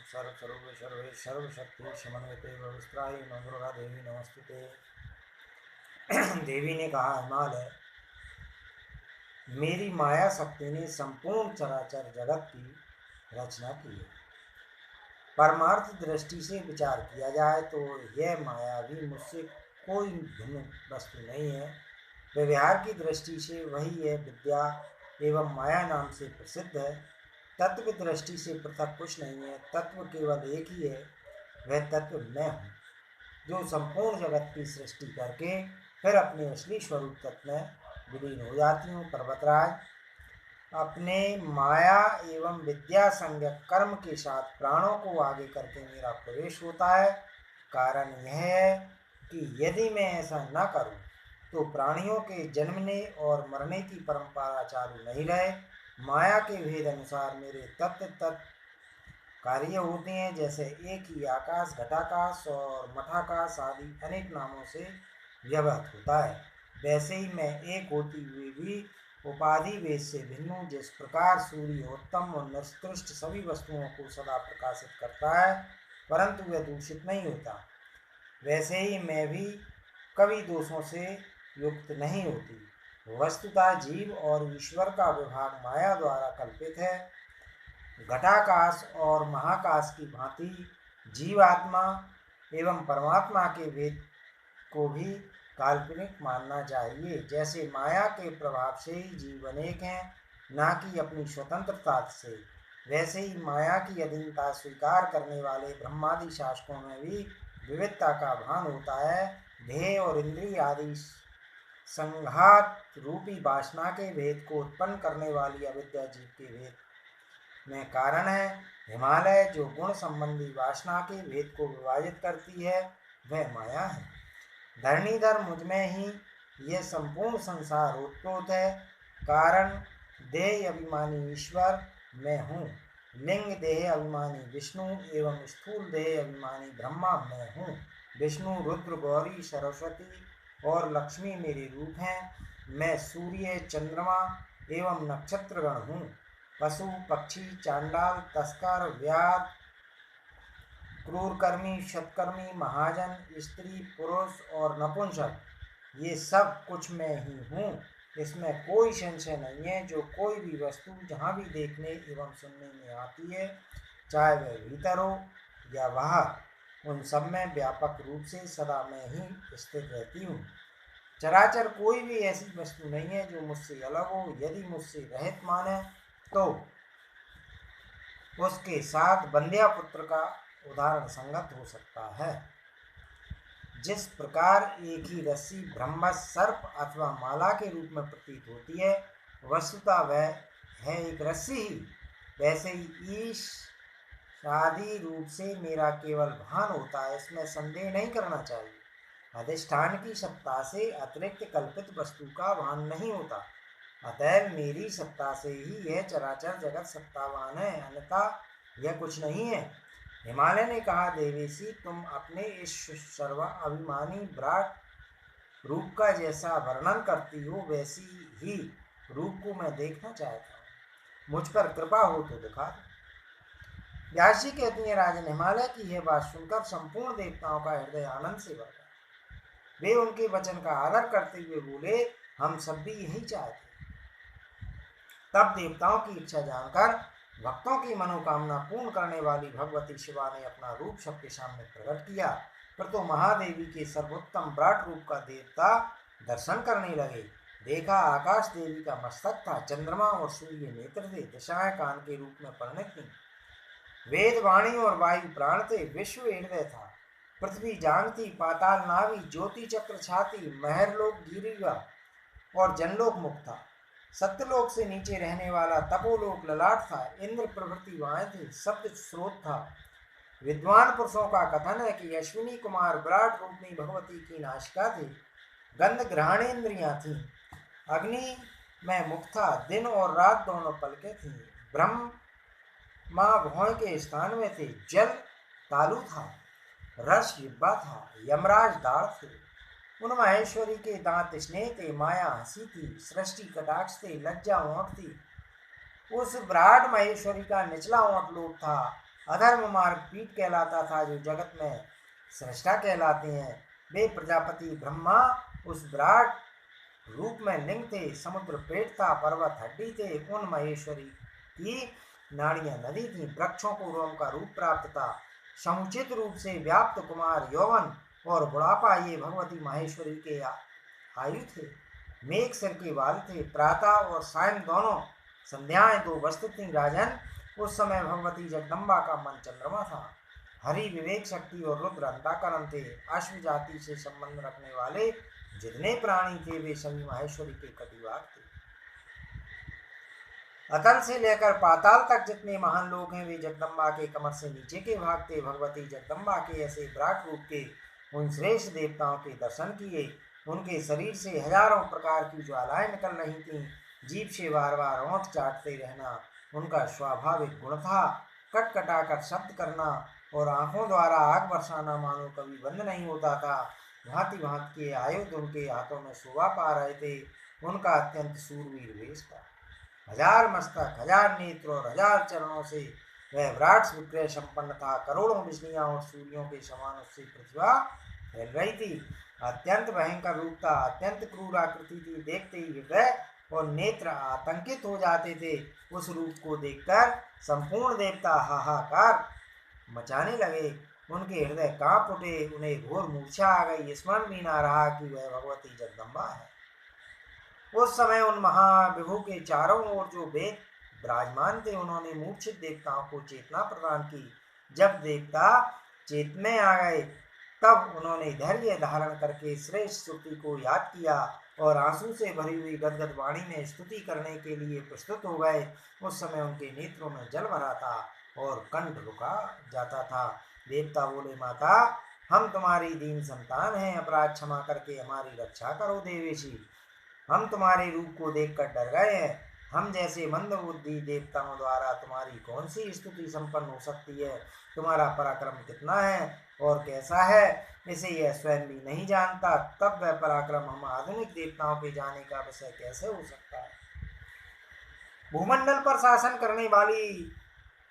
सर्वस्वरूपे सर्वे सर्वशक्ति समन्विते विस्त्राय नमो दुर्गा देवी नमस्तुते। देवी ने कहा, हिमालय, मेरी माया शक्ति ने संपूर्ण चराचर जगत की रचना की है। परमार्थ दृष्टि से विचार किया जाए तो यह माया भी मुझसे कोई भिन्न वस्तु नहीं है। व्यवहार की दृष्टि से वही है विद्या एवं माया नाम से प्रसिद्ध है। तत्व दृष्टि से पृथक कुछ नहीं है। तत्व केवल एक ही है, वह तत्व मैं हूँ, जो संपूर्ण जगत की सृष्टि करके फिर अपने असली स्वरूप तत्व में विलीन हो जाती हूँ। पर्वतराज, अपने माया एवं विद्या संज्ञक कर्म के साथ प्राणों को आगे करके मेरा प्रवेश होता है। कारण यह है कि यदि मैं ऐसा न करूं तो प्राणियों के जन्मने और मरने की परंपरा चालू नहीं रहे। माया के भेद अनुसार मेरे तत्व कार्य होते हैं। जैसे एक ही आकाश घटाकाश और मठाकाश आदि अनेक नामों से व्यवहित होता है, वैसे ही मैं एक होती हुई भी उपाधि भेद से भिन्न हूँ। जिस प्रकार सूर्य उत्तम और निकृष्ट सभी वस्तुओं को सदा प्रकाशित करता है परंतु वह दूषित नहीं होता, वैसे ही मैं भी कभी दोषों से युक्त नहीं होती। वस्तुतः जीव और ईश्वर का विभाग माया द्वारा कल्पित है। घटाकाश और महाकाश की भांति जीवात्मा एवं परमात्मा के भेद को भी काल्पनिक मानना चाहिए। जैसे माया के प्रभाव से ही जीव अनेक हैं, ना कि अपनी स्वतंत्रता से, वैसे ही माया की अधीनता स्वीकार करने वाले ब्रह्मादि शासकों में भी विविधता का भान होता है। देह और इंद्रिय आदि संघात रूपी वासना के भेद को उत्पन्न करने वाली अविद्या जीव के भेद में कारण है। हिमालय, जो गुण संबंधी वासना के भेद को विभाजित करती है वह माया है। धरणीधर, मुझ में ही यह संपूर्ण संसार ओतप्रोत है। कारण देह अभिमानी ईश्वर मैं हूँ, लिंग देह अभिमानी विष्णु एवं स्थूल देह अभिमानी ब्रह्मा मैं हूँ। विष्णु, रुद्र, गौरी, सरस्वती और लक्ष्मी मेरे रूप हैं। मैं सूर्य, चंद्रमा एवं नक्षत्रगण हूँ। पशु, पक्षी, चांडाल, तस्कर, व्याध, क्रूरकर्मी, सत्कर्मी, महाजन, स्त्री, पुरुष और नपुंसक, ये सब कुछ मैं ही हूँ। इसमें कोई संशय नहीं है। जो कोई भी वस्तु जहाँ भी देखने एवं सुनने में आती है, चाहे वह भीतर हो या बाहर, उन सब में व्यापक रूप से सदा मैं ही स्थित रहती हूँ। चराचर कोई भी ऐसी वस्तु नहीं है जो मुझसे अलग हो। यदि मुझसे रहित माने तो उसके साथ बंध्या पुत्र का उदाहरण संगत हो सकता है। जिस प्रकार एक ही रस्सी ब्रह्मस, सर्प अथवा माला के रूप में प्रतीत होती है, वस्तुतः वह है एक रस्सी ही, वैसे ही ईश शादी रूप से मेरा केवल भान होता है, इसमें संदेह नहीं करना चाहिए। अधिष्ठान की सत्ता से अतिरिक्त कल्पित वस्तु का भान नहीं होता, अतएव मेरी सत्ता से ही यह चराचर जगत सत्तावान है, अन्यथा यह कुछ नहीं है। हिमालय ने कहा, देवेशी, तुम अपने इस सर्वाभिमानी विराट रूप का जैसा वर्णन करती हो वैसी ही रूप को मैं देखना चाहता हूँ। मुझ पर कृपा हो तो दिखा दो। व्यास जी कहती हैं, राजन, हिमालय की यह बात सुनकर संपूर्ण देवताओं का हृदय आनंद से भर गया। वे उनके वचन का आदर करते हुए बोले, हम सब भी यही चाहते। तब देवताओं की इच्छा जानकर भक्तों की मनोकामना पूर्ण करने वाली भगवती शिवा ने अपना रूप सबके सामने प्रकट किया। फिर तो महादेवी के सर्वोत्तम विराट रूप का देवता दर्शन करने लगे। देखा, आकाश देवी का मस्तक था, चंद्रमा और सूर्य नेत्र थे, दिशाएं कान के रूप में परिणत थीं, वेद वाणी और वायु प्राण थे, विश्व हृदय था, पृथ्वी जांग थी, पाताल नाभि, ज्योति चक्र छाती, महरलोक गिरिवा और जनलोक मुख था, सत्यलोक से नीचे रहने वाला तपोलोक ललाट था, इंद्र प्रभृति वाएं थी, शब्द स्रोत था। विद्वान पुरुषों का कथन है कि अश्विनी कुमार विराट रूपनी भगवती की नासिका थी, गंध ग्रहणेन्द्रियां थी, अग्नि में मुख था, दिन और रात दोनों पलकें थीं, ब्रह्मा भौं के स्थान में थे, जल तालु था, रस जिह्वा था, यमराज दाढ़ थे, उन महेश्वरी के दांत स्नेह थे, माया हंसी थी, सृष्टि कटाक्ष थे, लज्जा ओंठ थी। उस विराट महेश्वरी का निचला ओंठ लोभ था, अधर्म मार्ग पीठ कहलाता था, जो जगत में सृष्टा कहलाते हैं। वे प्रजापति ब्रह्मा उस विराट रूप में लिंग थे, समुद्र पेट था, पर्वत हड्डी थे, उन महेश्वरी की नाड़ियां नदी थी, वृक्षों को रोम का रूप प्राप्त था, समुचित रूप से व्याप्त कुमार यौवन और बुढ़ापा ये भगवती माहेश्वरी के आयु थे। मेघ सिर के बाल थे, प्रातः और सायं दोनों संध्याएं दो वस्तु थी। राजन, उस समय भगवती जगदम्बा का मन चंद्रमा था। हरि विवेक शक्ति और रुद्र अंताकरण थे। अश्व जाति से संबंध रखने वाले जितने प्राणी थे वे सभी माहेश्वरी के कटिवार थे। अतल से लेकर पाताल तक जितने महान लोग हैं वे जगदम्बा के कमर से नीचे के भाग थे। भगवती जगदम्बा के ऐसे विराट रूप के उन श्रेष्ठ देवताओं के दर्शन किए। उनके शरीर से हजारों प्रकार की ज्वालाएं निकल रही थीं। जीभ से बार बार ओंठ चाटते रहना उनका स्वाभाविक गुण था। कटकटाकर शब्द करना और आंखों द्वारा आग बरसाना मानो कभी बंद नहीं होता था। भांति भांति के आयुध उनके हाथों में शोभा पा रहे थे। उनका अत्यंत सूरवीर वेश था। हजार मस्तक, हजार नेत्र और हजार चरणों से वह विराट विक्रय संपन्न था। करोड़ों बिजलियां और सूर्यों के समान उससे प्रतिभा फैल रही थी। अत्यंत भयंकर रूप था, अत्यंत क्रूर आकृति थी। देखते ही हृदय और नेत्र आतंकित हो जाते थे। उस रूप को देखकर संपूर्ण देवता हाहाकार मचाने लगे। उनके हृदय कांप उठे, उन्हें घोर मूर्छा आ गई। स्मरण भी ना रहा कि वह भगवती जगदम्बा है। उस समय उन महाविभु के चारों ओर जो वेद विराजमान थे उन्होंने मूर्छित देवताओं को चेतना प्रदान की। जब देवता चेत में आ गए तब उन्होंने धैर्य धारण करके श्रेष्ठ स्तुति को याद किया और आंसू से भरी हुई गदगद वाणी में स्तुति करने के लिए प्रस्तुत हो गए। उस समय उनके नेत्रों में जल भरा था और कंठ रुका जाता था। देवता बोले, माता हम तुम्हारी दीन संतान हैं, अपराध क्षमा करके हमारी रक्षा करो देवेशी। हम तुम्हारे रूप को देखकर डर गए हैं। हम जैसे मंद बुद्धि देवताओं द्वारा तुम्हारी कौन सी स्तुति संपन्न हो सकती है। तुम्हारा पराक्रम कितना है और कैसा है इसे यह स्वयं भी नहीं जानता, तब वह पराक्रम हम आधुनिक देवताओं के जाने का विषय कैसे हो सकता है। भूमंडल पर शासन करने वाली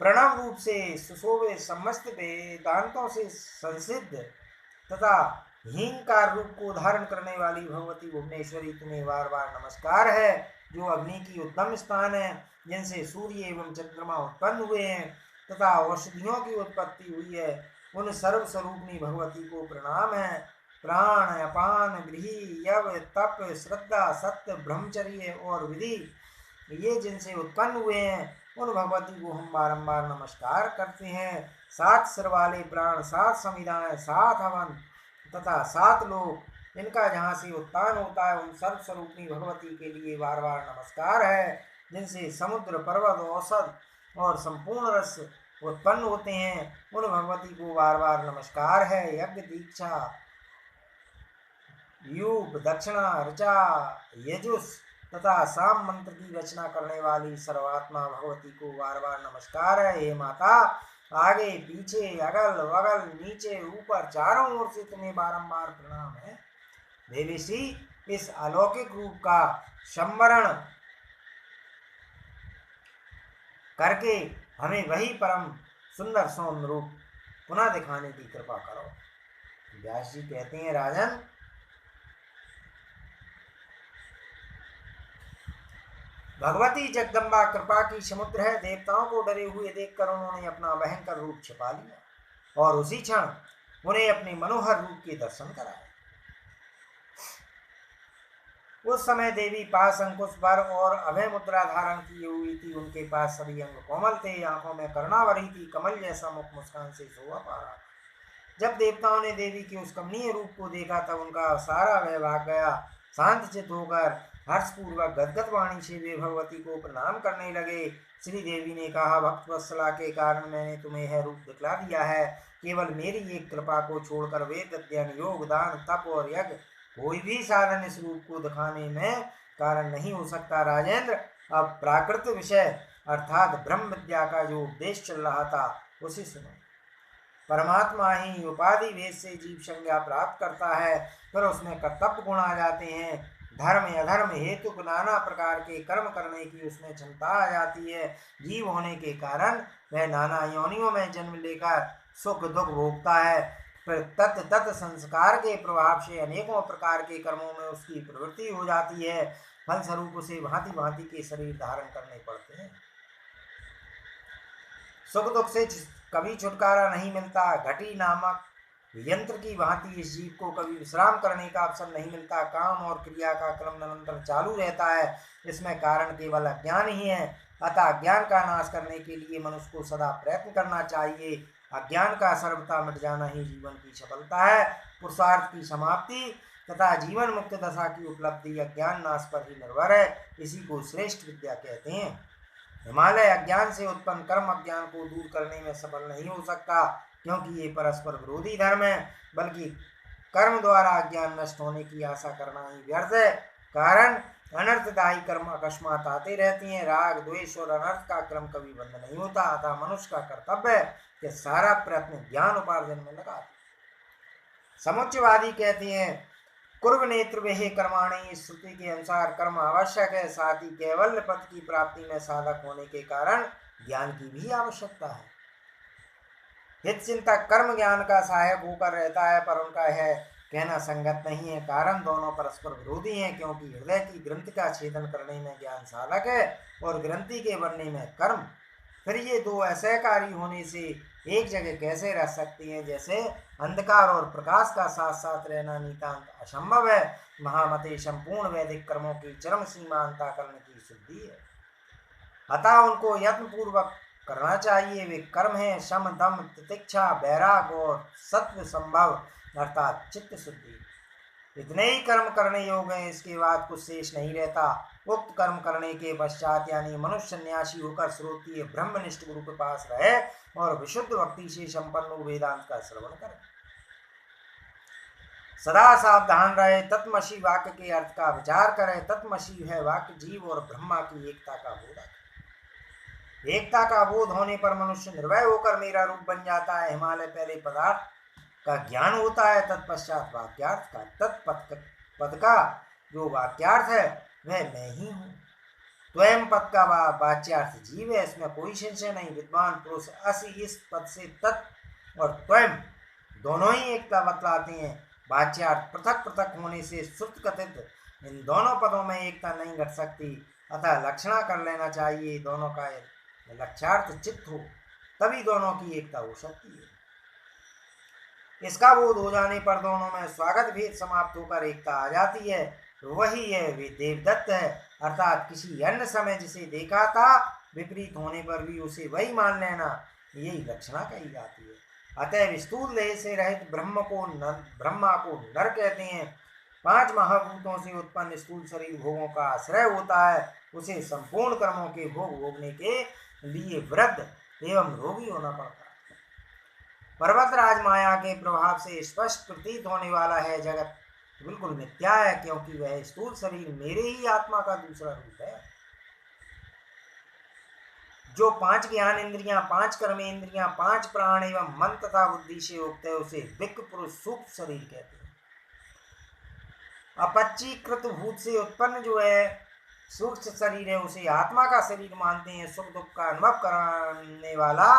प्रणव रूप से सुशोभित समस्त वेदांतों से संसिद्ध तथा हीनकार रूप को धारण करने वाली भगवती भुवनेश्वरी तुम्हें बार बार नमस्कार है, जो अग्नि की उत्तम स्थान है, जिनसे सूर्य एवं चंद्रमा उत्पन्न हुए हैं तथा औषधियों की उत्पत्ति हुई है। उन सर्वस्वरूपनी भगवती को प्रणाम है। प्राण, अपान, गृही, यव, तप, श्रद्धा, सत्य, ब्रह्मचर्य और विधि ये जिनसे उत्पन्न हुए हैं उन भगवती को हम बारंबार नमस्कार करते हैं। 7 सिर वाले प्राण, 7 संविधाएं, 7 हवन तथा 7 लोक इनका जहाँ से उत्थान होता है उन सर्वस्वरूपी भगवती के लिए बार बार नमस्कार है। जिनसे समुद्र, पर्वत, औषध और संपूर्ण रस उत्पन्न होते हैं उन भगवती को बार बार नमस्कार है। यज्ञ, दीक्षा, यूप, दक्षिणा, ऋचा, यजुष तथा साम मंत्र की रचना करने वाली सर्वात्मा भगवती को बार बार नमस्कार है। हे माता, आगे पीछे, अगल बगल, नीचे ऊपर, चारों ओर से तुम्हें बारंबार प्रणाम है। देवीसी, इस अलौकिक रूप का संवरण करके हमें वही परम सुंदर सौम्य रूप पुनः दिखाने की कृपा करो। व्यास जी कहते हैं, राजन, भगवती जगदम्बा कृपा की समुद्र है। देवताओं को डरे हुए देखकर उन्होंने अपना भयंकर रूप छिपा लिया और उसी क्षण उन्हें अपने मनोहर रूप के दर्शन कराए। उस समय देवी पास अंकुश वर और अभय मुद्रा धारण की हुई थी। उनके पास सभी अंग कोमल थे, आंखों में करुणा भरी थी, कमल जैसा मुख मुस्कान से शोभा पा रहा। जब देवताओं ने देवी के उस कमनीय रूप को देखा तब उनका सारा भय भाग गया। शांत चित होकर हर्षपूर्वक गदगद वाणी से वे भगवती को प्रणाम करने लगे। श्री देवी ने कहा, भक्त वत्सला के कारण मैंने तुम्हें यह रूप दिखला दिया है। केवल मेरी एक कृपा को छोड़कर वेद अध्ययन, योग, दान, तप और यज्ञ कोई भी साधन इस रूप को दिखाने में कारण नहीं हो सकता। राजेंद्र, अब प्राकृत विषय अर्थात ब्रह्म विद्या का जो उपदेश चल रहा था उसे सुनो। परमात्मा ही उपाधि भेद से जीव संज्ञा प्राप्त करता है, फिर उसमें कर्तव्य गुण आ जाते हैं। धर्म अधर्म हेतु नाना प्रकार के कर्म करने की उसमें क्षमता आ जाती है। जीव होने के कारण वह नाना योनियों में जन्म लेकर सुख दुख भोगता है। फिर तत् तत् संस्कार के प्रभाव से अनेकों प्रकार के कर्मों में उसकी प्रवृत्ति हो जाती है। फलस्वरूप उसे भांति भांति के शरीर धारण करने पड़ते हैं। सुख दुख से कभी छुटकारा नहीं मिलता। घटी नामक यंत्र की भांति इस जीव को कभी विश्राम करने का अवसर नहीं मिलता। काम और क्रिया का क्रम निरंतर चालू रहता है। इसमें कारण केवल अज्ञान ही है। अतः अज्ञान का नाश करने के लिए मनुष्य को सदा प्रयत्न करना चाहिए। अज्ञान का सर्वथा मिट जाना ही जीवन की सफलता है। पुरुषार्थ की समाप्ति तथा जीवन मुक्त दशा की उपलब्धि अज्ञान नाश पर ही निर्भर है। इसी को श्रेष्ठ विद्या कहते हैं। हिमालय अज्ञान से उत्पन्न कर्म अज्ञान को दूर करने में सफल नहीं हो सकता, क्योंकि ये परस्पर विरोधी धर्म है। बल्कि कर्म द्वारा अज्ञान नष्ट होने की आशा करना ही व्यर्थ है। कारण अनर्थदायी कर्म अकस्मात आते रहते हैं। राग द्वेष और अनर्थ का क्रम कभी बंद नहीं होता। अतः मनुष्य का कर्तव्य है कि सारा प्रयत्न ज्ञान उपार्जन में लगा। समुच्चयवादी कहते हैं कुर्व नेत्र वेहे कर्माणि। इस श्रुति के अनुसार कर्म आवश्यक है, साथ ही कैवल्य पद की प्राप्ति में साधक होने के कारण ज्ञान की भी आवश्यकता है। हित चिंतक कर्म ज्ञान का सहायक होकर रहता है, पर उनका है कहना संगत नहीं है। कारण दोनों परस्पर विरोधी हैं, क्योंकि हृदय की ग्रंथि का छेदन करने में ज्ञान साधक है और ग्रंथि के बनने में कर्म। फिर ये दो असहकारी होने से एक जगह कैसे रह सकती हैं? जैसे अंधकार और प्रकाश का साथ साथ रहना नितांत असंभव है। महामते संपूर्ण वैदिक कर्मों की चरम सीमा अंतःकरण की शुद्धि है। अतः उनको यत्नपूर्वक करना चाहिए। वे कर्म है शम दम तितिक्षा वैराग और सत्व संभव अर्थात चित्त शुद्धि। इतने ही कर्म करने योग्य हैं, इसके बाद कुछ शेष नहीं रहता। उक्त कर्म करने के पश्चात यानी मनुष्य सन्यासी होकर श्रोत्रिय ब्रह्मनिष्ठ गुरु के पास रहे और विशुद्ध भक्ति से संपन्न वेदांत का श्रवण करे। सदा सावधान रहे। तत्मसी वाक्य के अर्थ का विचार करे। तत्मसी है वाक्य जीव और ब्रह्मा की एकता का बोधक। एकता का बोध होने पर मनुष्य निर्भय होकर मेरा रूप बन जाता है। हिमालय पहले पदार्थ का ज्ञान होता है, तत्पश्चात वाक्यार्थ का। तत्पद का जो वाक्यार्थ है वह मैं ही हूँ। स्वयं पद का वाच्यार्थ जीव है, इसमें कोई संशय नहीं। विद्वान पुरुष असी इस पद से तत् और स्वयं दोनों ही एकता बतलाते हैं। वाच्यार्थ पृथक पृथक होने से श्रुत कथित इन दोनों पदों में एकता नहीं घट सकती। अतः लक्षणा कर लेना चाहिए। दोनों का लक्ष्यार्थ चित्त हो, तभी दोनों की एकता हो सकती है। इसका बोध हो जाने पर दोनों में स्वागत भेद समाप्त होकर एकता आ जाती है। वही है वे देवदत्त है, अर्थात किसी अन्य समय जिसे देखा था विपरीत होने पर भी उसे वही मान लेना, यही लक्षणा कही जाती है। अतः स्थूल देह से रहित ब्रह्मा को नर कहते हैं। 5 महाभूतों से उत्पन्न स्थूल शरीर भोगों का आश्रय होता है। उसे संपूर्ण कर्मों के भोग भोगने के लिए वृद्ध एवं रोगी होना पड़ता है। पर्वतराज माया के प्रभाव से स्पष्ट प्रतीत होने वाला है जगत बिल्कुल मिथ्या है, क्योंकि वह स्थूल शरीर मेरे ही आत्मा का दूसरा रूप है। जो 5 ज्ञान इंद्रियां, 5 कर्म इंद्रियां, 5 प्राण एवं मन तथा बुद्धि से युक्त है, उसे विक्र पुरुष सूक्ष्म शरीर कहते हैं। अपंचीकृत भूत से उत्पन्न जो है सूक्ष्म शरीर है, उसे आत्मा का शरीर मानते हैं। सुख दुख का अनुभव कराने वाला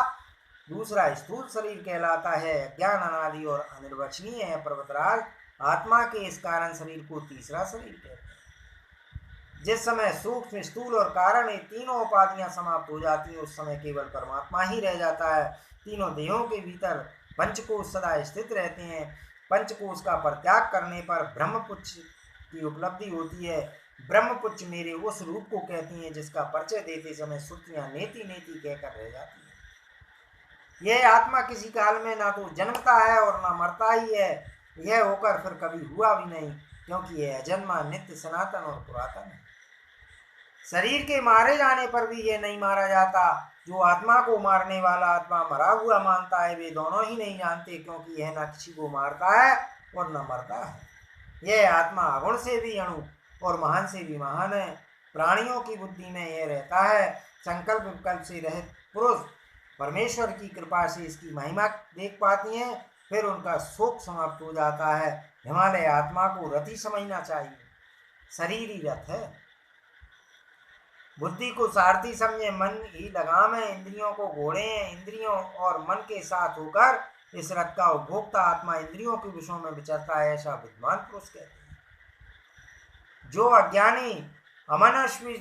दूसरा स्थूल शरीर कहलाता है। ज्ञान अनादि और अनिर्वचनीय है। पर्वतराज आत्मा के इस कारण शरीर को तीसरा शरीर कहते हैं। जिस समय सूक्ष्म स्थूल और कारण ये तीनों उपाधियां समाप्त हो जाती हैं, उस समय केवल परमात्मा ही रह जाता है। तीनों देहों के भीतर पंचकोश सदा स्थित रहते हैं। पंचकोश का परित्याग करने पर ब्रह्मपुच्छ की उपलब्धि होती है। ब्रह्मपुच्छ मेरे उस रूप को कहती हैं जिसका परिचय देते समय श्रुतियां नेति नेति कहकर रह जाती हैं। यह आत्मा किसी काल में ना तो जन्मता है और ना मरता ही है। यह होकर फिर कभी हुआ भी नहीं, क्योंकि यह अजन्मा नित्य सनातन और पुरातन है। शरीर के मारे जाने पर भी यह नहीं मारा जाता। जो आत्मा को मारने वाला आत्मा मरा हुआ मानता है, वे दोनों ही नहीं जानते, क्योंकि यह ना किसी को मारता है और न मरता है। यह आत्मा अगुण से भी अणु और महान से भी महान है। प्राणियों की बुद्धि में यह रहता है। संकल्प विकल्प से रहित पुरुष परमेश्वर की कृपा से इसकी महिमा देख पाती हैं, फिर उनका शोक समाप्त हो जाता है। हिमालय आत्मा को रति समझना चाहिए। शरीर ही रथ है। बुद्धि को सारथी समझे, मन ही लगाम है, इंद्रियों को घोड़े हैं, इंद्रियों और मन के साथ होकर इस रथ का उपभोक्ता आत्मा इंद्रियों के विषयों में विचरता है, ऐसा विद्वान पुरुष कहते हैं। जो अज्ञानी अमनस्वी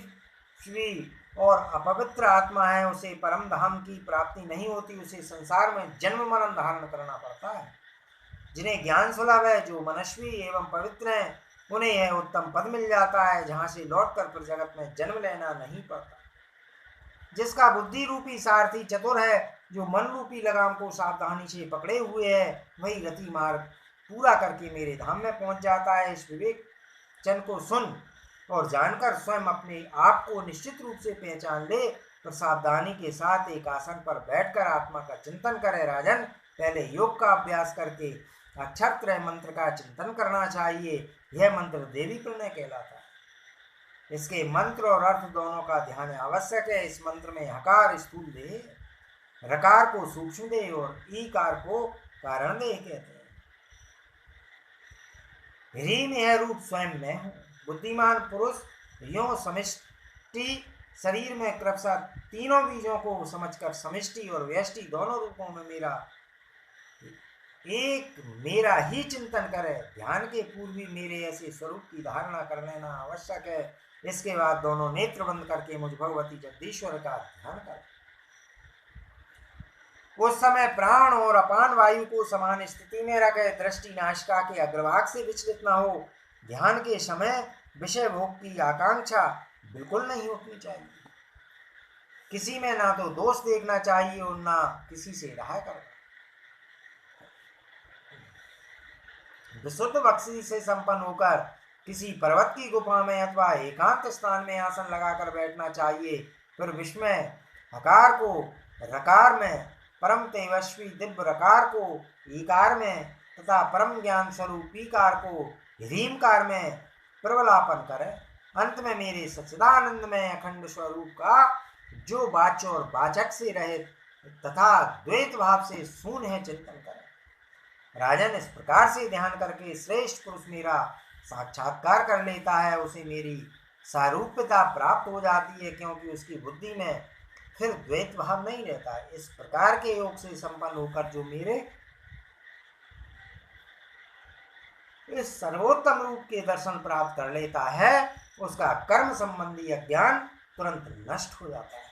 और अपवित्र आत्मा है, उसे परम धाम की प्राप्ति नहीं होती, उसे संसार में जन्म मरण धारण करना पड़ता है। जिन्हें ज्ञान सुलभ है, जो मनस्वी एवं पवित्र हैं, उन्हें यह उत्तम पद मिल जाता है जहां से लौटकर फिर जगत में जन्म लेना नहीं पड़ता। जिसका बुद्धि रूपी सारथी चतुर है, जो मन रूपी लगाम को सावधानी से पकड़े हुए है, वही रति मार्ग पूरा करके मेरे धाम में पहुंच जाता है। इस विवेक चन को सुन और जानकर स्वयं अपने आप को निश्चित रूप से पहचान ले, तो सावधानी के साथ एक आसन पर बैठकर आत्मा का चिंतन करे। राजन, पहले योग का अभ्यास करके अक्षरत्रय मंत्र का चिंतन करना चाहिए। यह मंत्र देवी प्रणय कहलाता है। इसके मंत्र और अर्थ दोनों का ध्यान आवश्यक है। इस मंत्र में हकार स्थूल देह, रकार को सूक्ष्म देह और ईकार को कारण देह कहते हैं। ह्रीम यह रूप स्वयं में हूँ। बुद्धिमान पुरुष यों समष्टि शरीर में क्रमशः तीनों बीजों को समझकर समष्टि और व्यष्टि दोनों रूपों में मेरा ही चिंतन करे। ध्यान के पूर्व भी मेरे ऐसे स्वरूप की धारणा कर लेना आवश्यक है। इसके बाद दोनों नेत्र बंद करके मुझ भगवती जगदीश्वर का ध्यान कर। उस समय प्राण और अपान वायु को समान स्थिति में रखे। दृष्टि नासिका के अग्रभाग से विचलित न हो। ध्यान के समय विषय भोग की आकांक्षा बिल्कुल नहीं उठनी चाहिए। किसी में ना तो दोष देखना चाहिए और ना किसी से राह करना। विशुद्ध बख्शी से संपन्न होकर किसी पर्वत की गुफा में अथवा एकांत स्थान में आसन लगाकर बैठना चाहिए। फिर विस्मय हकार को रकार में, परम तेजस्वी दिव्य रकार को ईकार में तथा परम ज्ञान स्वरूप ईकार को ह्रीमकार में प्रबलापन करें। अंत में मेरे सच्चिदानंद में अखंड स्वरूप का जो वाच्य और वाचक से रहित तथा द्वैत भाव से शून्य है चिंतन करें। राजन, इस प्रकार से ध्यान करके श्रेष्ठ पुरुष मेरा साक्षात्कार कर लेता है। उसे मेरी सारूप्यता प्राप्त हो जाती है, क्योंकि उसकी बुद्धि में फिर द्वैत भाव नहीं रहता है। इस प्रकार के योग से संपन्न होकर जो मेरे इस सर्वोत्तम रूप के दर्शन प्राप्त कर लेता है, उसका कर्म संबंधी अज्ञान तुरंत नष्ट हो जाता है।